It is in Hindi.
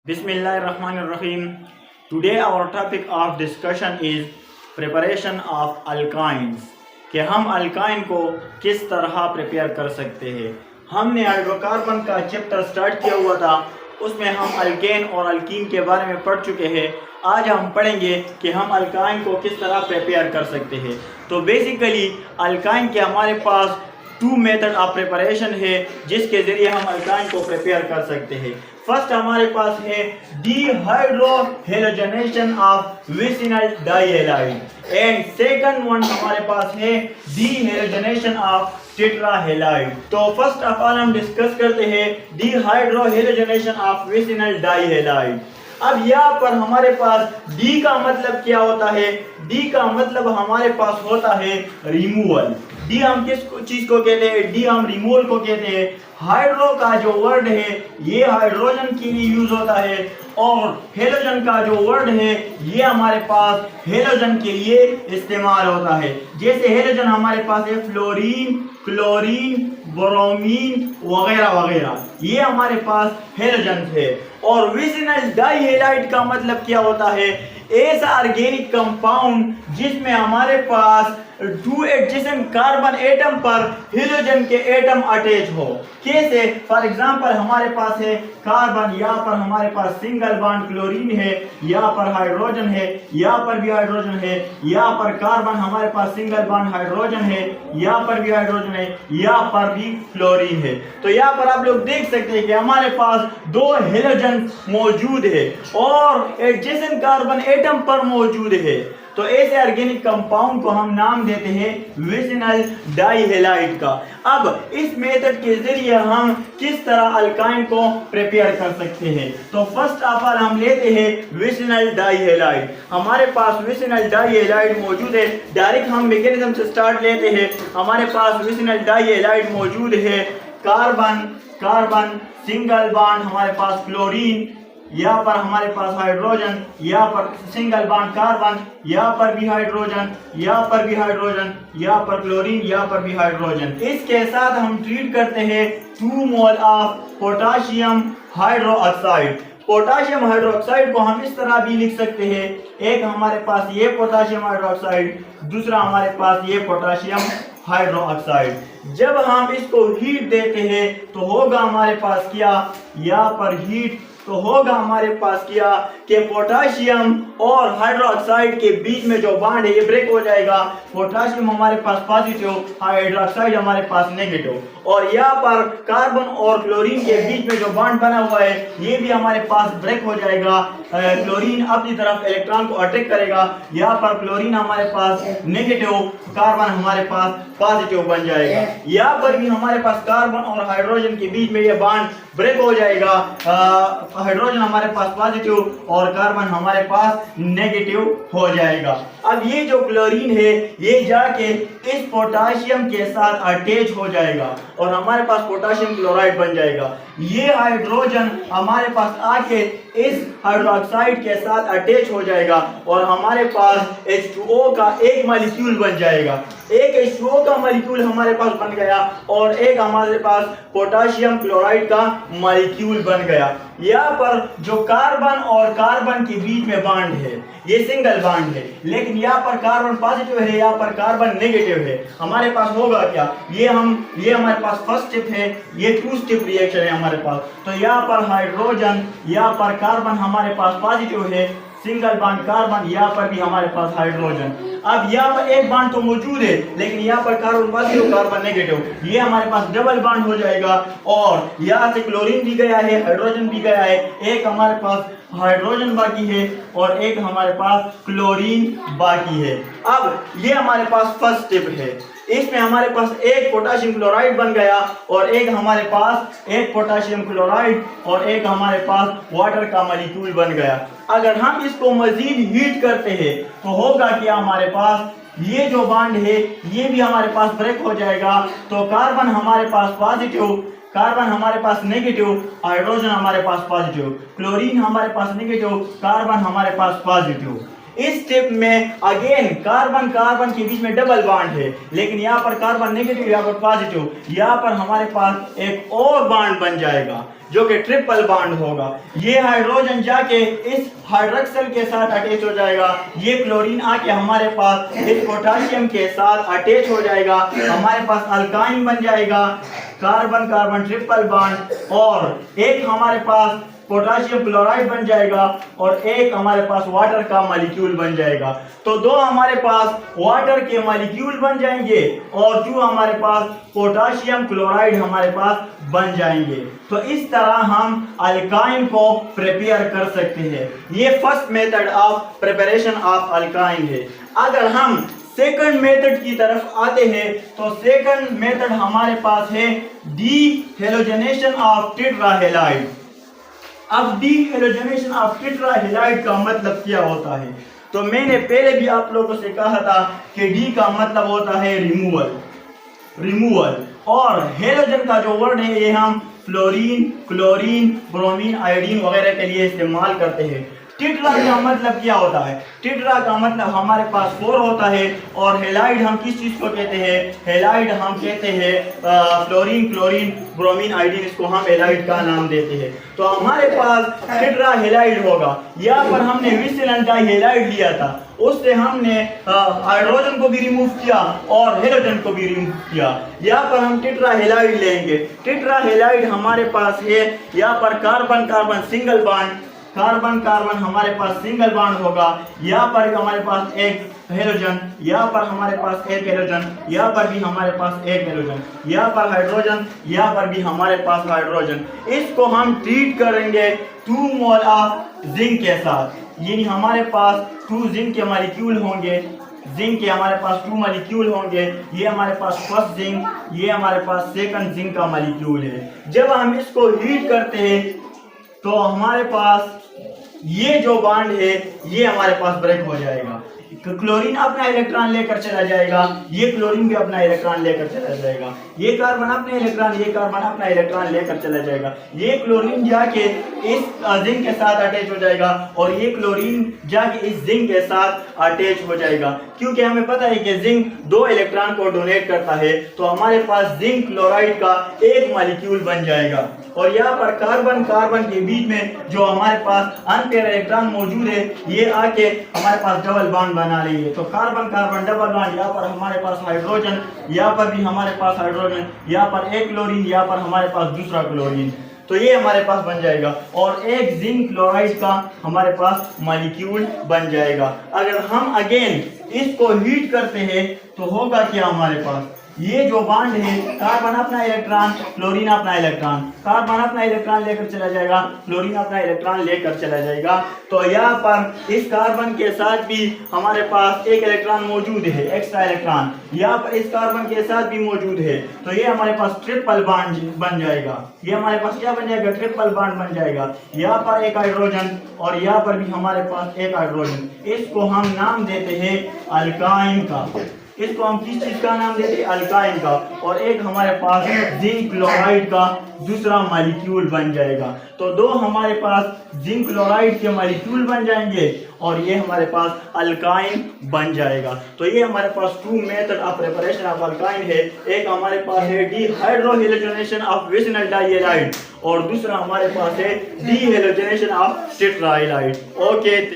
Bismillahirrahmanirrahim. Today our topic of discussion is preparation of alkynes कि हम अल्काइन को किस तरह प्रिपेयर कर सकते हैं। हमने हाइड्रोकार्बन का चैप्टर स्टार्ट किया हुआ था, उसमें हम अल्केन और अल्कीन के बारे में पढ़ चुके हैं। आज हम पढ़ेंगे कि हम अल्काइन को किस तरह प्रिपेयर कर सकते हैं। तो बेसिकली अल्काइन के हमारे पास टू मेथड ऑफ प्रिपरेशन है जिसके ज़रिए हम अल्काइन को प्रिपेयर कर सकते हैं। फर्स्ट हमारे पास है dehydrohalogenation of vicinal dihalide and second one हमारे पास है डीहेलोजनेशन ऑफ टेट्राहैलाइड। तो फर्स्ट ऑफ ऑल हम डिस्कस करते हैं डीहाइड्रोहेलोजनेशन ऑफ विसिनल डाइहैलाइड। अब यहाँ पर हमारे पास डी का मतलब क्या होता है? डी का मतलब हमारे पास होता है रिमूवल। डी हम किस चीज को कहते हैं? डी हम रिमूवल को कहते हैं। हाइड्रो का जो वर्ड है ये हाइड्रोजन के लिए यूज होता है और हेलोजन का जो वर्ड है ये हमारे पास हेलोजन के लिए इस्तेमाल होता है। जैसे हेलोजन हमारे पास है फ्लोरीन, क्लोरीन, ब्रोमीन वगैरह वगैरह, ये हमारे पास हेलोजन है। और विसिनल डाइहैलाइड का मतलब क्या होता है? ऐसा ऑर्गेनिक कंपाउंड जिसमें हमारे पास टू एडजेसेंट कार्बन एटम पर हेलोजन के एटम अटैच हो। कैसे? फॉर एग्जांपल हमारे पास है कार्बन, यहाँ पर हमारे पास सिंगल बॉन्ड क्लोरीन है, यहाँ पर हाइड्रोजन है, यहाँ पर भी हाइड्रोजन है, यहाँ पर कार्बन हमारे पास सिंगल बॉन्ड हाइड्रोजन है, यहाँ पर भी हाइड्रोजन है, यहाँ पर भी क्लोरीन है। तो यहाँ पर आप लोग देख सकते हैं कि हमारे पास दो हेलोजन मौजूद है और एडजेसेंट कार्बन एटम पर मौजूद है। तो ऐसे ऑर्गेनिक कंपाउंड को हम नाम देते हैं विसिनल डाइहैलाइड का। अब इस मेथड के जरिए हम किस तरह अल्काइन को प्रिपेयर कर सकते हैं? तो फर्स्ट ऑफ ऑल हम लेते हैं विसिनल डाइहैलाइड। हमारे पास विसिनल डाइहैलाइड मौजूद है। डायरेक्ट हम मैकेनिज्म से स्टार्ट लेते हैं। हमारे पास विसिनल डाइहैलाइड मौजूद है। कार्बन कार्बन सिंगल बॉन्ड हमारे पास क्लोरीन, यहाँ पर हमारे पास हाइड्रोजन, यहाँ पर सिंगल बॉन्ड कार्बन, यहाँ पर भी हाइड्रोजन, यहाँ पर भी हाइड्रोजन, यहाँ पर क्लोरीन, यहाँ पर भी हाइड्रोजन। इसके साथ हम ट्रीट करते हैं 2 mole of potassium hydroxide. Potassium hydroxide को हम इस तरह भी लिख सकते हैं, एक हमारे पास ये पोटाशियम हाइड्रोक्साइड, दूसरा हमारे पास ये पोटाशियम हाइड्रोक्साइड। जब हम इसको हीट देते हैं तो होगा हमारे पास क्या? यहाँ पर हीट तो होगा हमारे पास क्या कि पोटाशियम और हाइड्रोक्साइड के बीच में जो बॉन्ड है ये ब्रेक हो जाएगा। पोटाशियम हमारे पास पॉजिटिव, हाइड्रोक्साइड हमारे पास नेगेटिव। और यहाँ पर कार्बन और क्लोरीन के बीच में जो बॉन्ड बना हुआ है ये भी हमारे पास ब्रेक हो जाएगा। क्लोरीन अपनी तरफ इलेक्ट्रॉन को अट्रैक्ट करेगा। यहाँ पर क्लोरीन हमारे पास नेगेटिव, कार्बन हमारे पास पॉजिटिव बन जाएगा। यहाँ पर भी हमारे पास कार्बन और हाइड्रोजन के बीच में ये बॉन्ड ब्रेक हो जाएगा। हाइड्रोजन हमारे पास पॉजिटिव और कार्बन हमारे पास नेगेटिव हो जाएगा। अब ये जो क्लोरीन है ये जाके इस पोटाशियम के साथ अटैच हो जाएगा और हमारे पास पोटाशियम क्लोराइड बन जाएगा। ये हाइड्रोजन हमारे पास आके इस हाइड्रोक्साइड के साथ अटैच हो जाएगा और हमारे पास H2O का एक मॉलिक्यूल बन जाएगा। एक H2O का मॉलिक्यूल हमारे पास बन गया और एक हमारे पास पोटाशियम क्लोराइड का मॉलिक्यूल बन गया। यहाँ पर जो कार्बन और कार्बन के बीच में बॉन्ड है ये सिंगल बॉन्ड है, लेकिन यहाँ पर कार्बन पॉजिटिव है, यहाँ पर कार्बन नेगेटिव है। हमारे पास होगा क्या? ये हमारे पास फर्स्ट स्टेप है, ये 2 स्टेप रिएक्शन है हमारे पास। तो यहाँ पर हाइड्रोजन, यहाँ पर कार्बन हमारे पास पॉजिटिव है, सिंगल बॉन्ड कार्बन, यहाँ पर भी हमारे पास हाइड्रोजन। अब यहाँ पर एक बॉन्ड तो मौजूद है लेकिन यहाँ पर कार्बन पॉजिटिव कार्बन नेगेटिव, ये हमारे पास डबल बॉन्ड हो जाएगा और यहाँ से क्लोरीन भी गया है, हाइड्रोजन भी गया है, एक हमारे पास हाइड्रोजन बाकी है और एक हमारे पास क्लोरीन बाकी है। अब ये हमारे पास फर्स्ट स्टेप है। इसमें हमारे पास एक पोटाशियम क्लोराइड बन गया और एक हमारे पास एक पोटाशियम क्लोराइड और एक हमारे पास वाटर का मॉलिक्यूल बन गया। अगर हम इसको मजीद हीट करते हैं तो होगा क्या? हमारे पास ये जो बॉन्ड है ये भी हमारे पास ब्रेक हो जाएगा। तो कार्बन हमारे पास पॉजिटिव, कार्बन हमारे पास नेगेटिव, हाइड्रोजन हमारे पास पॉजिटिव, क्लोरीन हमारे पास नेगेटिव, कार्बन हमारे पास पॉजिटिव। इस स्टेप में अगेन कार्बन कार्बन के बीच में डबल बॉन्ड है, लेकिन यहाँ पर कार्बन नेगेटिव, यहाँ पर पॉजिटिव, यहाँ पर हमारे पास एक और बॉन्ड बन जाएगा जो कि ट्रिपल बॉन्ड होगा। ये हाइड्रोजन जाके इस हाइड्रोक्सिल के साथ अटैच हो जाएगा, ये क्लोरीन आके हमारे पास इस पोटाशियम के साथ अटैच हो जाएगा, हमारे पास अल्काइन बन जाएगा, कार्बन कार्बन ट्रिपल बॉन्ड, और एक हमारे पास पोटाशियम क्लोराइड बन जाएगा और एक हमारे पास वाटर का मॉलिक्यूल बन जाएगा। तो दो हमारे पास वाटर के मॉलिक्यूल बन जाएंगे और जो हमारे पास पोटाशियम क्लोराइड हमारे पास बन जाएंगे। तो इस तरह हम अल्काइन को प्रिपेयर कर सकते हैं। ये first method of preparation of alkyne है। अगर हम सेकंड मेथड की तरफ आते हैं तो सेकंड मेथड हमारे पास है डीहेलोजनेशन ऑफ टेट्राहेलाइड। अब डीहेलोजनेशन ऑफ टेट्राहेलाइड का मतलब क्या होता है? तो मैंने पहले भी आप लोगों से कहा था कि डी का मतलब होता है रिमूवल, और हेलोजन का जो वर्ड है ये हम फ्लोरीन, क्लोरीन, ब्रोमीन, आयोडीन वगैरह के लिए इस्तेमाल करते हैं। टेट्रा का मतलब क्या होता है? टेट्रा का मतलब हमारे पास 4 होता है, और हेलाइड हम किस चीज को कहते हैं? हेलाइड हम कहते हैं फ्लोरीन, क्लोरीन, ब्रोमीन, आयोडीन, इसको हम हेलाइड का नाम देते हैं। तो हमारे पास टेट्रा हेलाइड होगा। यहाँ पर हमने विसिल डाइहेलाइड लिया था, उससे हमने हाइड्रोजन को भी रिमूव किया और हेलोजन को भी रिमूव किया। यहाँ पर हम टेट्रा हेलाइड लेंगे। टेट्रा हेलाइड हमारे पास है, यहाँ पर carbon carbon single bond, carbon carbon हमारे पास सिंगल बॉन्ड होगा, यहाँ पर हमारे पास एक हेलोजन, यहाँ पर हमारे पास एक हेलोजन, यहाँ पर भी हमारे पास एक हेलोजन, यहाँ पर हाइड्रोजन, यहाँ पर भी हमारे पास हाइड्रोजन। इसको हम ट्रीट करेंगे 2 मोल ऑफ जिंक के साथ, यानी हमारे पास 2 जिंक के मॉलिक्यूल होंगे। जिंक के हमारे पास 2 मॉलिक्यूल होंगे। ये हमारे पास फर्स्ट जिंक, ये हमारे पास सेकंड जिंक का मॉलिक्यूल है। जब हम इसको हीट करते हैं तो हमारे पास ये जो बॉन्ड है ये हमारे पास ब्रेक हो जाएगा। क्लोरीन अपना इलेक्ट्रॉन लेकर चला जाएगा, ये क्लोरीन भी अपना इलेक्ट्रॉन लेकर चला जाएगा, ये कार्बन अपने इलेक्ट्रॉन, ये कार्बन अपना इलेक्ट्रॉन लेकर चला जाएगा, ये क्लोरीन जाके इस जिंक के साथ अटैच हो जाएगा और ये क्लोरीन जाके इस जिंक के साथ अटैच हो जाएगा। क्योंकि हमें पता है कि जिंक 2 इलेक्ट्रॉन को डोनेट करता है, तो हमारे पास जिंक क्लोराइड का एक मॉलिक्यूल बन जाएगा। और यहाँ पर कार्बन कार्बन के बीच में जो हमारे पास अनपेयर इलेक्ट्रॉन मौजूद है ये आके हमारे पास डबल बॉन्ड बना रही है। तो कार्बन कार्बन डबल बॉन्ड, यहाँ पर हमारे पास हाइड्रोजन, यहाँ पर भी हमारे पास हाइड्रोजन, यहाँ पर एक क्लोरीन, यहाँ पर हमारे पास दूसरा क्लोरीन, तो ये हमारे पास बन जाएगा और एक जिंक क्लोराइड का हमारे पास मॉलिक्यूल बन जाएगा। अगर हम अगेन इसको हीट करते हैं तो होगा क्या? हमारे पास ये जो बॉन्ड है, कार्बन अपना इलेक्ट्रॉन, क्लोरीन अपना इलेक्ट्रॉन, कार्बन अपना इलेक्ट्रॉन लेकर चला जाएगा, क्लोरीन अपना इलेक्ट्रॉन लेकर चला जाएगा। तो यहाँ पर इस कार्बन के साथ भी हमारे पास एक इलेक्ट्रॉन मौजूद है, एक्स्ट्रा इलेक्ट्रॉन, यहाँ पर इस कार्बन के साथ भी मौजूद है। तो ये हमारे पास ट्रिपल बॉन्ड बन जाएगा। ये हमारे पास क्या बन जाएगा? ट्रिपल बॉन्ड बन जाएगा। यहाँ पर एक हाइड्रोजन और यहाँ पर भी हमारे पास एक हाइड्रोजन। इसको हम नाम देते हैं अल्काइन का। इसको हम किस चीज का नाम देते हैं? अल्काइन का। और एक हमारे पास जिंक क्लोराइड का दूसरा मॉलिक्यूल बन जाएगा। तो 2 हमारे पास जिंक क्लोराइड के मॉलिक्यूल बन जाएंगे और ये हमारे पास अल्काइन बन जाएगा। तो ये हमारे पास 2 method of preparation of alkyne है। एक हमारे पास है डीहाइड्रोहेलोजनेशन ऑफ विसिल डाइहेलाइड और दूसरा हमारे पास है डीहेलोजनेशन ऑफ टेट्राहेलाइड। ओके।